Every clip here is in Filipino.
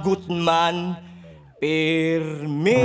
Gutman Pirmi.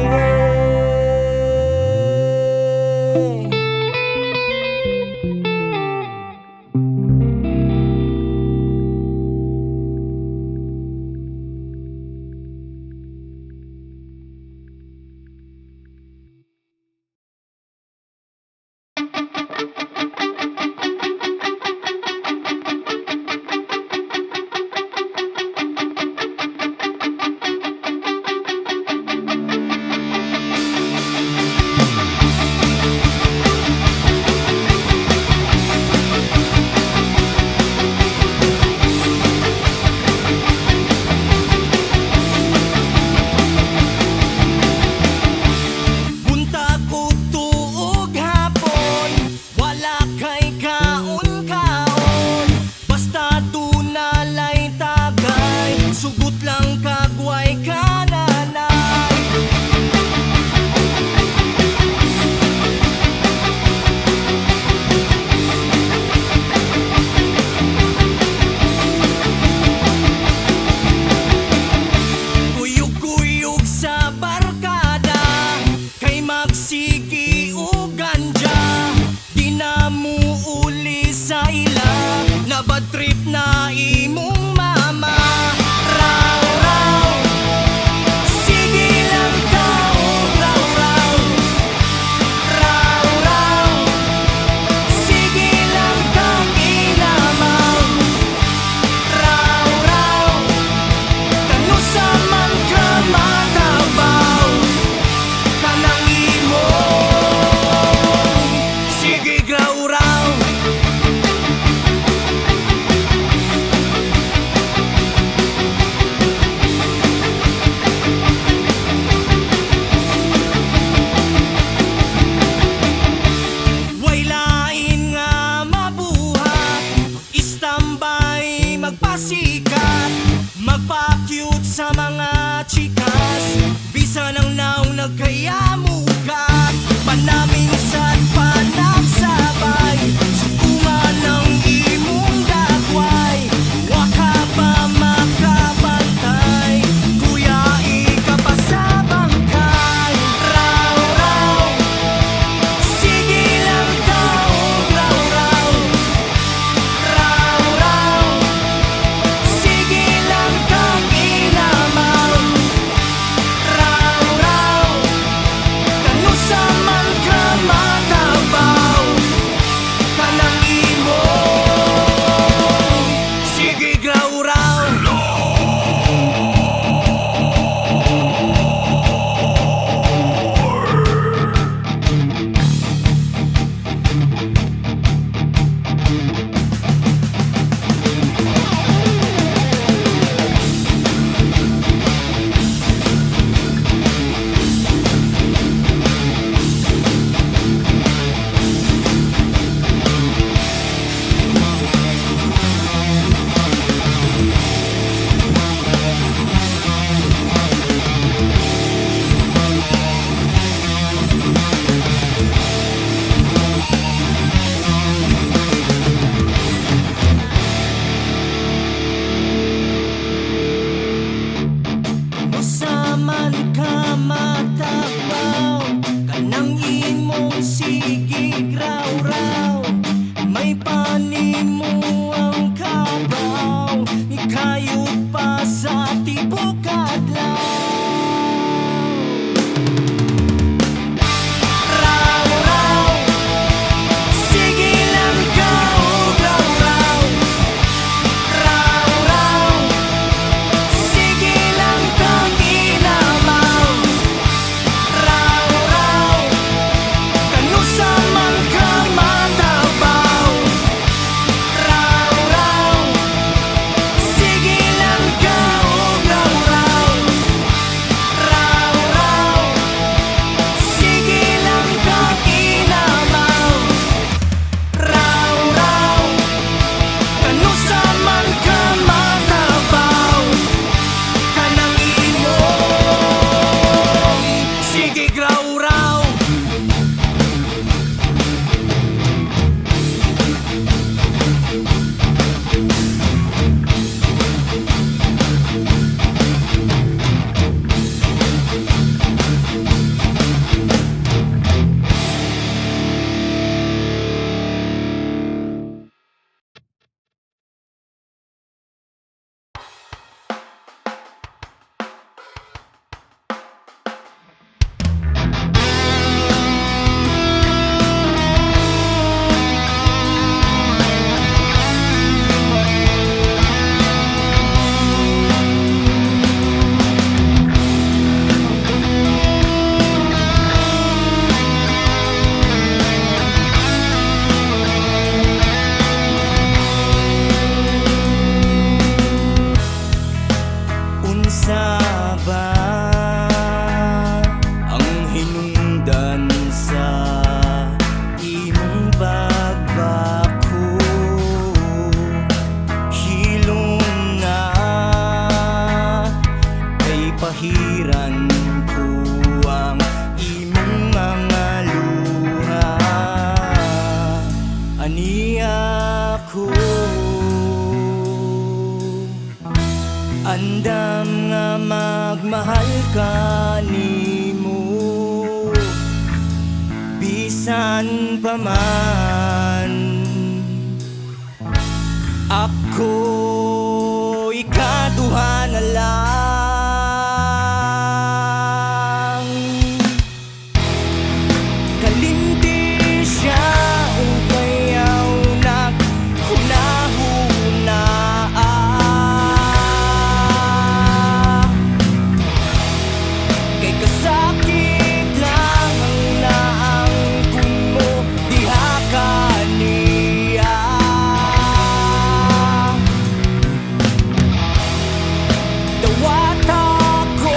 sugot lang kagway kananay. Kuyog-kuyog sa barkada, kay magsigi o ganja. Di na muuli sa ila, na bad trip na imong mama. Raw, raw, sige lang ka o raw, raw. Raw, raw, sige lang kang inamaw. Raw, raw, kano sa man ka matabaw. Kanang imo, sige graw, raw. Way lain nga mabuhat, istambay magpasikat, magpa-cute sa mga chikas. Bisan ang naong nagkayamukat, panaming sad panagsabay. Sukungan ng imong dagway, waka pa makabantay. Kuya, ika pa sa bangkay. Raw, raw, sige lang ka o raw, raw. Raw, raw, sige lang kang inamaw. Raw, raw, kano sa man ka matabaw. Andam nga magmahal ka nimo bisan pa man. Ako ikaduha na lang. Kalimti siya ugayaw naghunahuna. Kay kasakit lang ang naangkon mo, diha ka niya. Dawat ako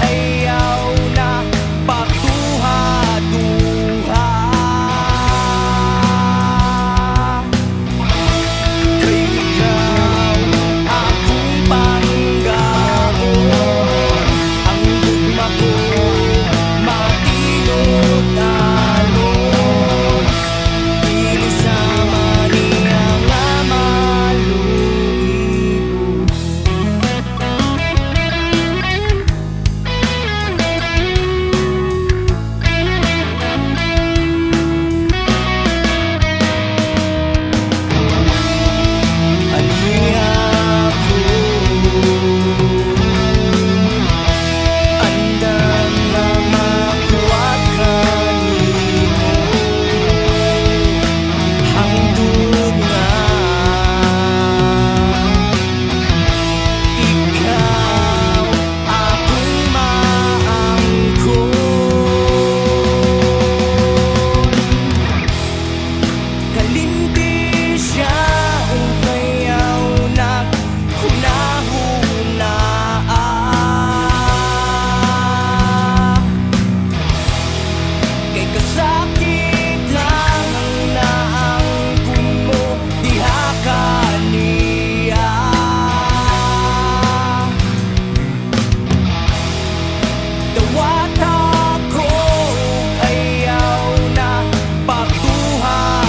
ayaw na pagduha-duha. Kay ikaw akong panggamon, ang gugma ko matinod-alon. Dili sama niya nga maluhibo. Aniya ko andam na makuwat ka nimo, hangtod nga ikaw akong maangkon. Kalimti siya ugayaw naghunahuna. Kay kasakit lang ang naangkon mo, diha ka niya. Dawat ako ayaw na pagduha-duha.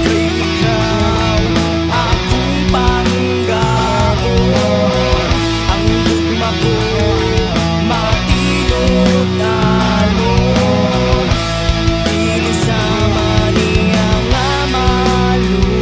Kay ikaw akong panggamon, ang gugma ko matinod-alon. Dili sama niya nga maluhibo.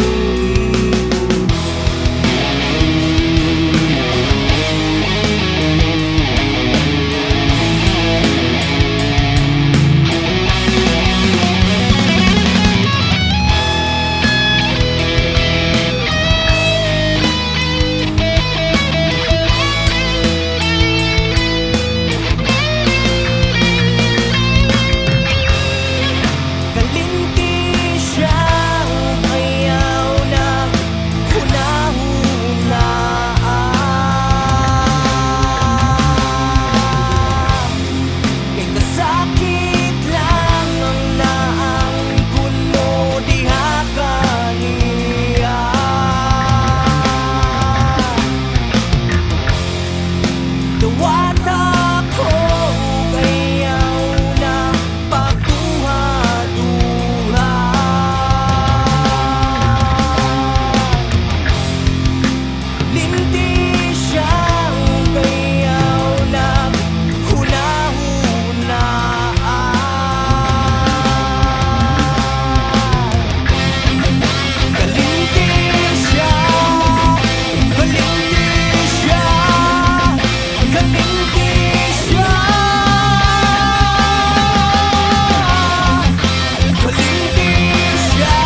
Kalimti siya ugayaw naghunahuna. Kay kasakit lang ang naangkon mo, diha ka niya. Dawat ako ayaw na pagduha-duha. Limti siya ugayaw naghunahuna. Kalimti siya, kalimti siya, kalimti siya. Kalimti siya,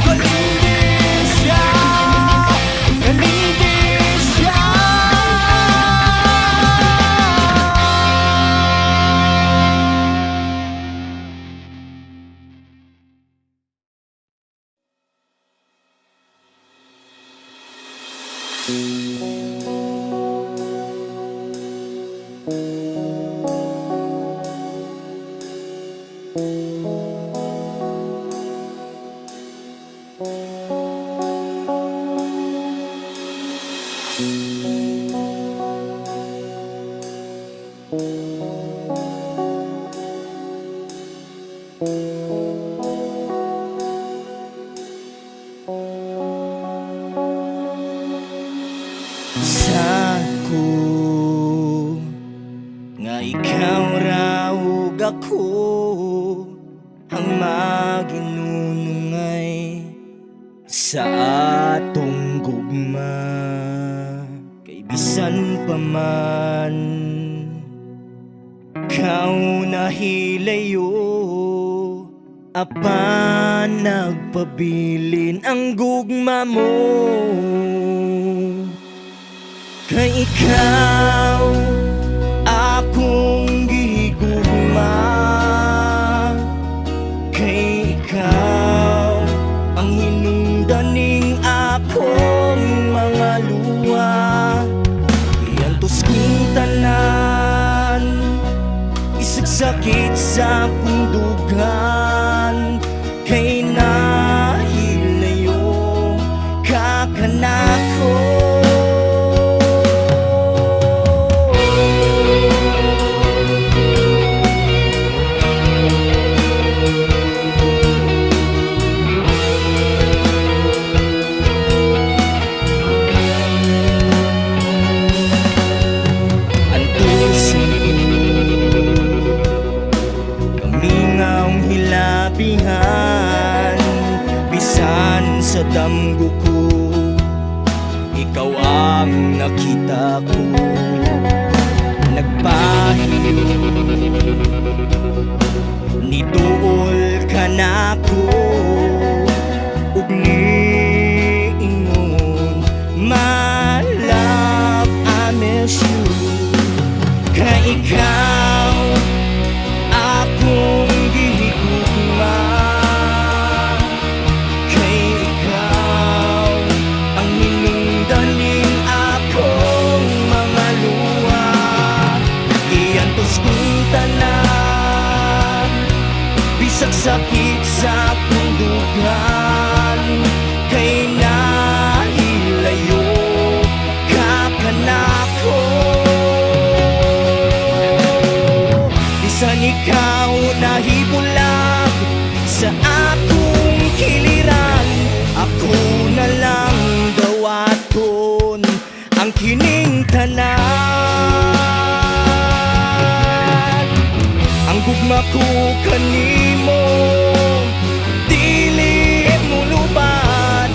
kalimti siya, kalimti siya. ako ang maginunungay sa atong gugma. Kay bisan pa man kau nahilayo, apan nagpabilin ang gugma mo. Kay ikaw akong gigugma, kay ikaw ang hinungdaning akong mga luwa. Iyantos kong tanan, isagsakit sa pundugan, kay nahilayo ka kanako. Bisan sa damgo ko, ikaw ang nakita ko. Nagpahiyo, niduol ka na ko, ug niingon, my love, I miss you. Kay ikaw akong gihigugma, kay ikaw ang hinungdaning akong mga luwa. Iyantos kong tanan, bisag sakit sa pundugan, kay nahilayo ka kanako. Bisan ikaw nahibulag sa akong kiliran, ako na lang dawaton ang kining tanan. Ang gugma ko kanimo, dili mo lubad,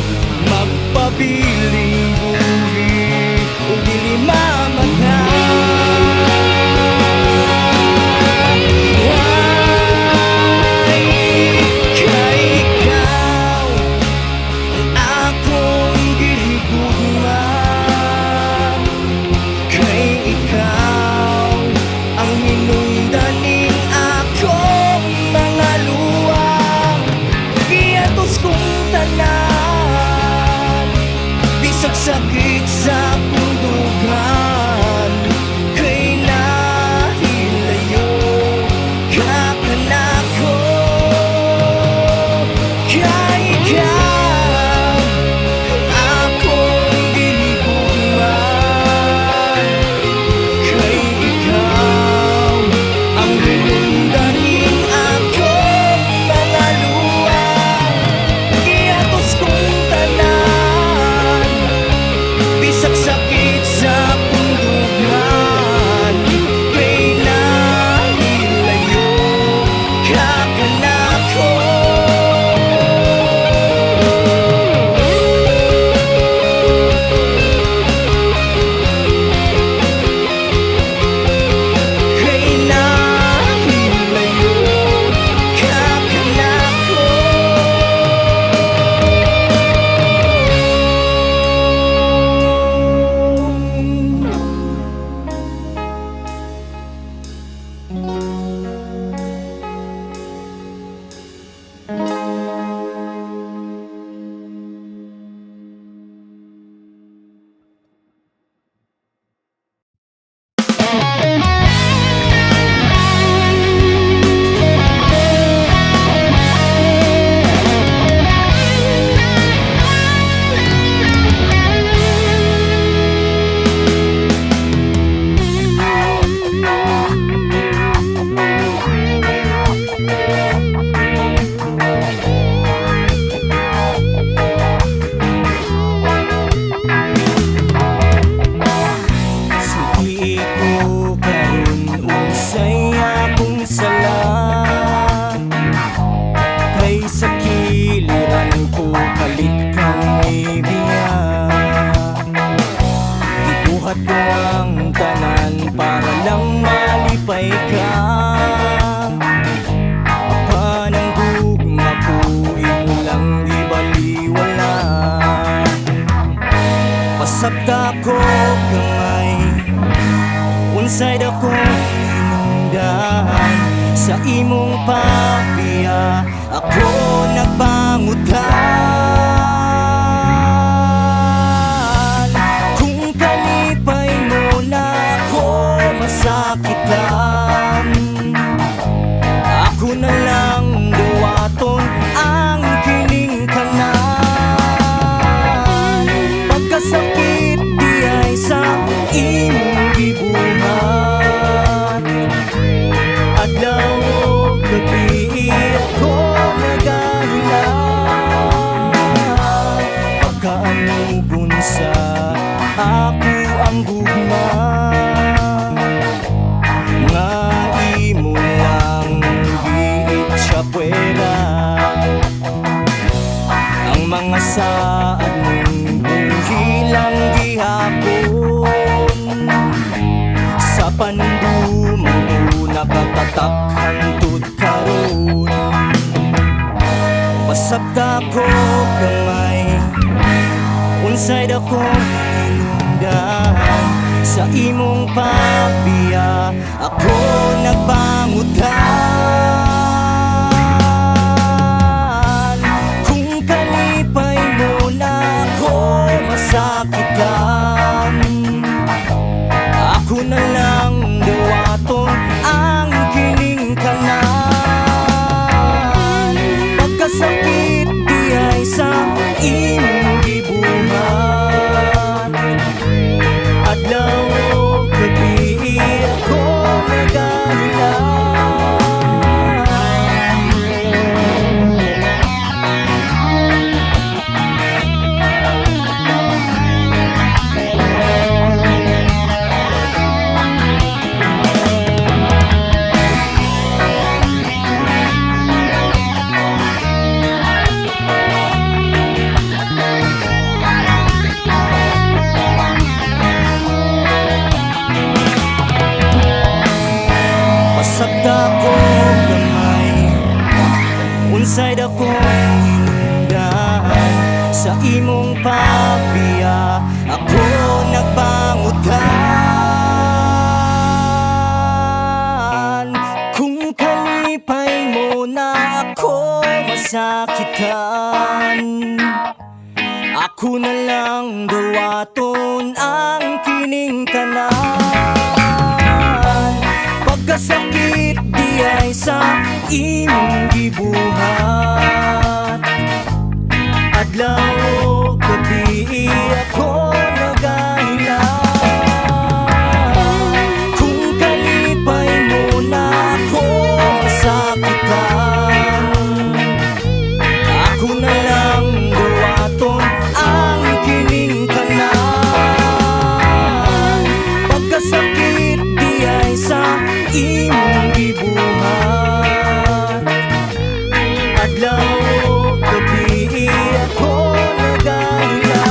magpabiling buhi o dili mamatay. Sakit sa pundugan, kay nahilayo ka kanako. Kay ikaw akong ginigugma, kay ikaw ang hinungdaning akong mga luwa. Iyatos kong tanan, bisag sakit Pasabta ko gamay, unsay dako hinungdan. Sa imong papiya ako nagpangutan. Kung kalipay mo na ako masakitan, ako na lang duwaton ang kining tanan. Pagkasakit di ay sa imong gibuhat, adlaw o gabi ako nagahila. Pagkaanugon sa ako ang gugma, nga imo lang giit siya puwera. Ang mga saad mong buhilang gihapon, sa pandumo nakatatak hantud karon. Pasabta ko gamay, unsay dako hinungdan. Sa imong papiya ako nagpangutan. Kung kalipay mo na ako masakitan, ako na lang duwaton ang kining tanan. Pagkasakit di ay sa imong gibuhat, adlaw o gabi ako nagahila. Pasabta ko gamay, unsay dako hinungdan. Sa imong papiya ako nagpangutan. Kung kalipay mo na ako masakitan, ako na lang duwaton ang kining tanan. Pagkasakit di ay sa imong gibuhat, adlaw o gabi ako nagahila. Kung kalipay mo na ako masakitan, ako na lang duwaton ang kining tanan. Pagkasakit di ay sa imong gibuhat, adlaw o gabi ako nagahila.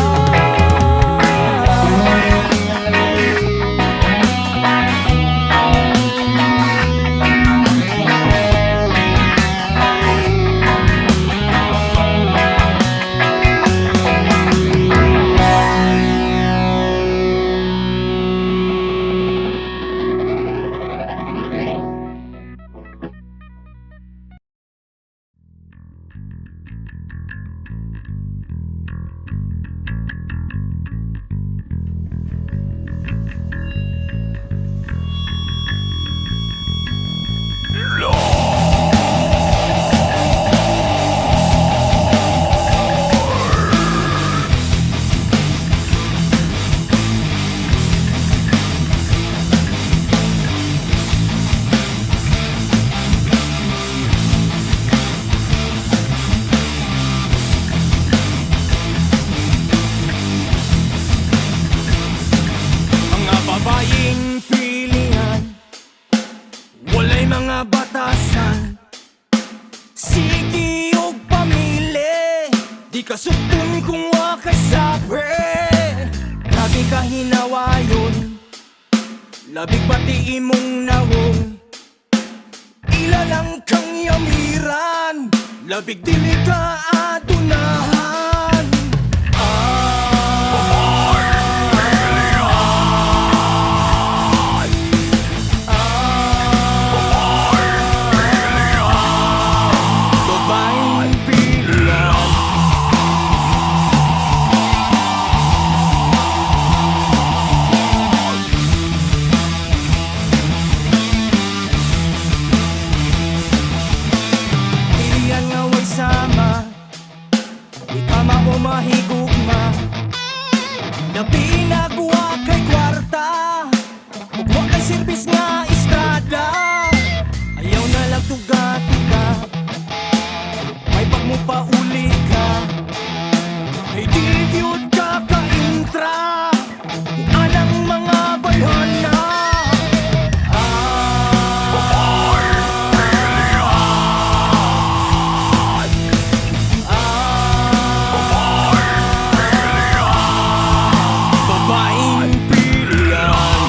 kasugtun kung wa ka sabre. Lagi ka hinawayon, labig pati imong nawong. Ilalang kang yamiran, labig dili ka adunahan. Di ka maumahigugma, labi nagwa kay kwarta, ug wa kay serbis nga estrada. Ayaw na lang tuga-tuga, may pag mo pauli ka, ay di gyud ka ka-intra ug anang mga bayhana. Babaeng pilihan.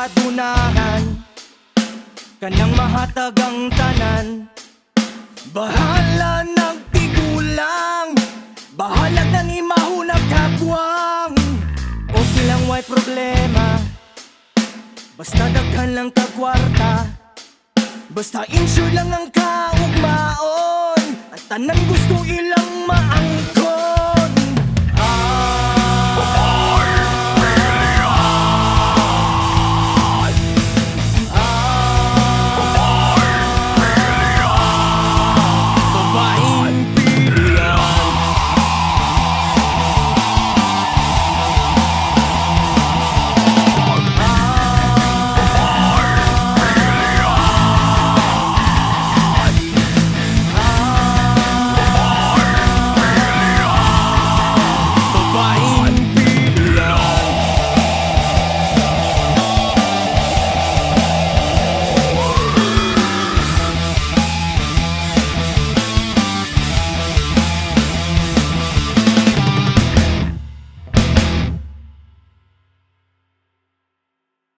Adunahan kanang mahatag ang tanan, bahala nagtigulang, bahala na ni mahunag kagwang. Okay lang may problema, basta daghan lang kagwarta, basta insure lang ang kaugmaon, at tanan gusto ilang maangkon.